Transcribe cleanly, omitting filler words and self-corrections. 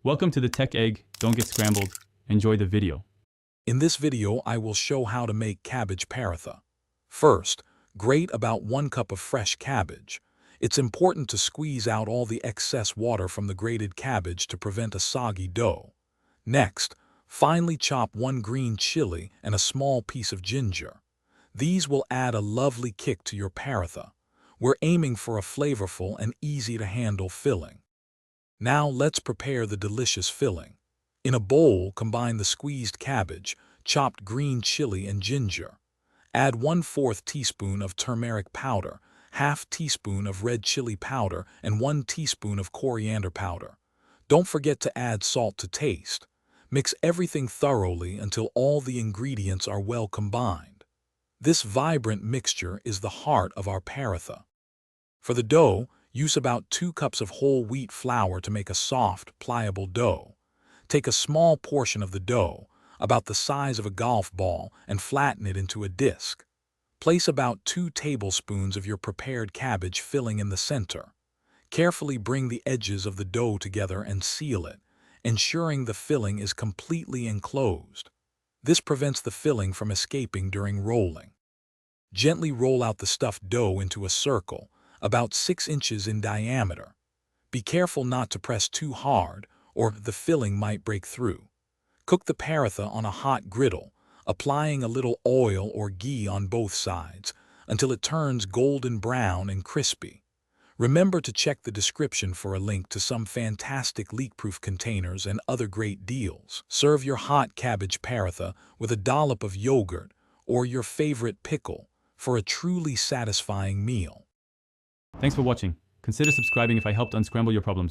Welcome to the Tech Egg. Don't get scrambled. Enjoy the video. In this video, I will show how to make cabbage paratha. First, grate about 1 cup of fresh cabbage. It's important to squeeze out all the excess water from the grated cabbage to prevent a soggy dough. Next, finely chop 1 green chili and a small piece of ginger. These will add a lovely kick to your paratha. We're aiming for a flavorful and easy-to-handle filling. Now let's prepare the delicious filling. In a bowl, combine the squeezed cabbage, chopped green chili and ginger. Add 1/4 teaspoon of turmeric powder, 1/2 teaspoon of red chili powder, and 1 teaspoon of coriander powder. Don't forget to add salt to taste. Mix everything thoroughly until all the ingredients are well combined. This vibrant mixture is the heart of our paratha. For the dough, use about 2 cups of whole wheat flour to make a soft, pliable dough. Take a small portion of the dough, about the size of a golf ball, and flatten it into a disc. Place about 2 tablespoons of your prepared cabbage filling in the center. Carefully bring the edges of the dough together and seal it, ensuring the filling is completely enclosed. This prevents the filling from escaping during rolling. Gently roll out the stuffed dough into a circle, about 6 inches in diameter. Be careful not to press too hard, or the filling might break through. Cook the paratha on a hot griddle, applying a little oil or ghee on both sides, until it turns golden brown and crispy. Remember to check the description for a link to some fantastic leak-proof containers and other great deals. Serve your hot cabbage paratha with a dollop of yogurt or your favorite pickle for a truly satisfying meal. Thanks for watching. Consider subscribing if I helped unscramble your problems.